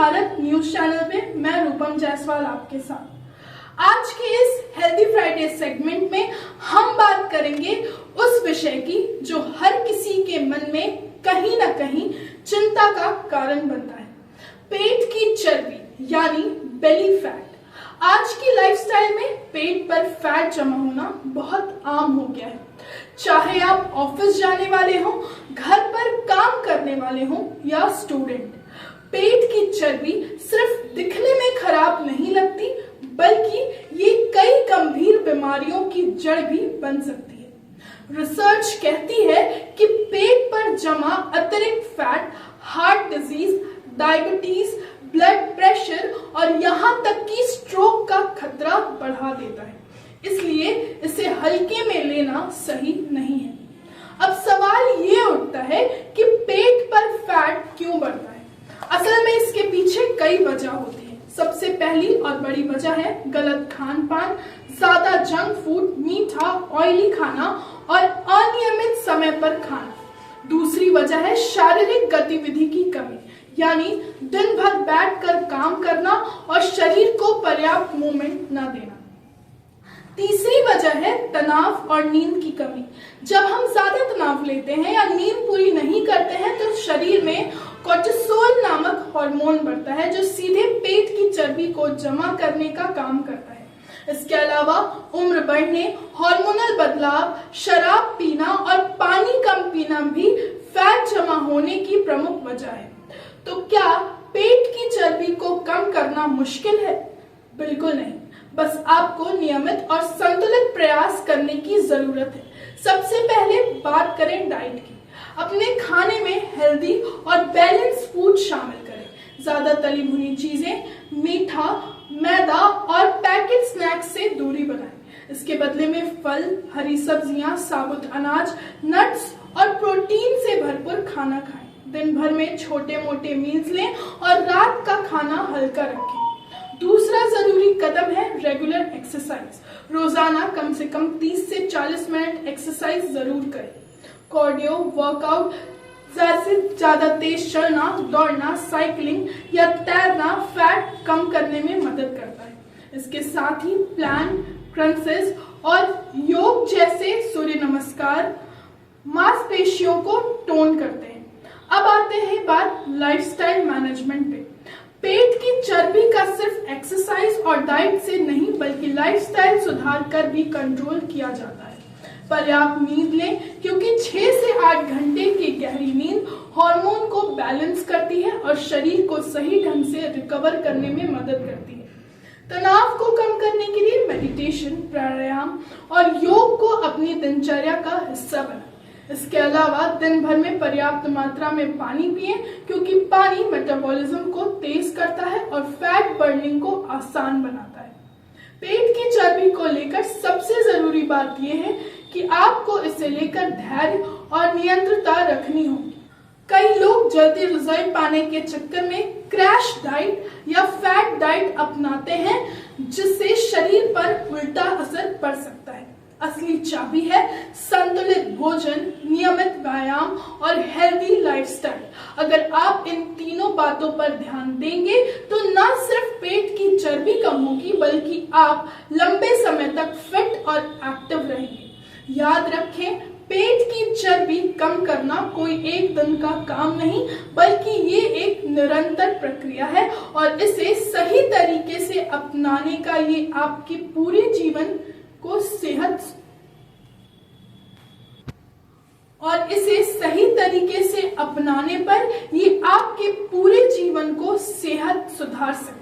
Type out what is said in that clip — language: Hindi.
भारत न्यूज चैनल पे मैं रूपम जायसवाल आपके साथ। आज के इस हेल्दी फ्राइडे सेगमेंट में हम बात करेंगे उस विषय की जो हर किसी के मन में कहीं ना कहीं चिंता का कारण बनता है, पेट की चर्बी यानी बेली फैट। आज की लाइफस्टाइल में पेट पर फैट जमा होना बहुत आम हो गया है। चाहे आप ऑफिस जाने वाले हो, घर पर काम करने वाले हो या स्टूडेंट, पेट की चर्बी सिर्फ दिखने में खराब नहीं लगती बल्कि ये कई गंभीर बीमारियों की जड़ भी बन सकती है। रिसर्च कहती है कि पेट पर जमा अतिरिक्त fat heart disease, diabetes, blood pressure और यहाँ तक कि स्ट्रोक का खतरा बढ़ा देता है, इसलिए इसे हल्के में लेना सही नहीं है। अब सवाल ये उठता है कि पेट पर फैट क्यों बढ़ता है। असल में इसके पीछे कई वजह होती है। सबसे पहली और बड़ी वजह है गलत खान पान, ज्यादा जंक फूड, मीठा, ऑयली खाना और अनियमित समय पर खाना। दूसरी वजह है शारीरिक गतिविधि की कमी, यानी दिन भर बैठकर काम करना और शरीर को पर्याप्त मूवमेंट न देना। तीसरी वजह है तनाव और नींद की कमी। जब हम ज्यादा तनाव लेते हैं या नींद पूरी नहीं करते हैं तो शरीर में कोर्टिसोल नामक हार्मोन बढ़ता है जो सीधे पेट की चर्बी को जमा करने का काम करता है। इसके अलावा उम्र बढ़ने, हार्मोनल बदलाव, शराब पीना और पानी कम पीना भी फैट जमा होने की प्रमुख वजह है। तो क्या पेट की चर्बी को कम करना मुश्किल है? बिल्कुल नहीं, बस आपको नियमित और संतुलित प्रयास करने की जरूरत है। सबसे पहले बात करें डाइट की। अपने खाने में हेल्दी और बैलेंस फूड शामिल करें। ज्यादा तली भुनी चीजें, मीठा, मैदा और पैकेट स्नैक्स से दूरी बनाएं। इसके बदले में फल, हरी सब्जियां, साबुत अनाज, नट्स और प्रोटीन से भरपूर खाना खाएं। दिन भर में छोटे मोटे मील्स लें और रात का खाना हल्का रखें। दूसरा जरूरी कदम है रेगुलर एक्सरसाइज। रोजाना कम से कम 30 से 40 मिनट एक्सरसाइज जरूर करें। कार्डियो वर्कआउट, ज्यादा से ज्यादा तेज चलना, दौड़ना, साइकिलिंग या तैरना फैट कम करने में मदद करता है। इसके साथ ही प्लैंक, क्रंचेस और योग जैसे सूर्य नमस्कार मांसपेशियों को टोन करते हैं। अब आते हैं बात लाइफस्टाइल मैनेजमेंट पे। पेट की चर्बी का सिर्फ एक्सरसाइज और डाइट से नहीं बल्कि लाइफस्टाइल सुधार कर भी कंट्रोल किया जाता है। पर्याप्त नींद लें क्योंकि 6 से 8 घंटे की गहरी नींद हार्मोन को बैलेंस करती है और शरीर को सही ढंग से रिकवर करने में मदद करती है। तनाव को कम करने के लिए मेडिटेशन, प्राणायाम और योग को अपनी दिनचर्या का हिस्सा बनाएं। इसके अलावा दिन भर में पर्याप्त मात्रा में पानी पिएं क्योंकि पानी मेटाबॉलिज्म को तेज करता है और फैट बर्निंग को आसान बनाता है। पेट की चर्बी को लेकर सबसे जरूरी बात यह है कि आपको इसे लेकर धैर्य और नियंत्रणता रखनी होगी। कई लोग जल्दी रिजल्ट पाने के चक्कर में क्रैश डाइट या फैट डाइट अपनाते हैं जिससे शरीर पर उल्टा असर पड़ सकता है। असली चाबी है संतुलित भोजन, नियमित व्यायाम और हेल्दी लाइफस्टाइल। अगर आप इन तीनों बातों पर ध्यान देंगे तो न सिर्फ पेट की चर्बी कम होगी बल्कि आप लंबे समय तक फिट और एक्टिव रहेंगे। याद रखें, पेट की चर्बी कम करना कोई एक दिन का काम नहीं बल्कि ये एक निरंतर प्रक्रिया है और इसे सही तरीके से अपनाने का ये आपके पूरे जीवन को सेहत और इसे सही तरीके से अपनाने पर ये आपके पूरे जीवन को सेहत सुधार सकता है।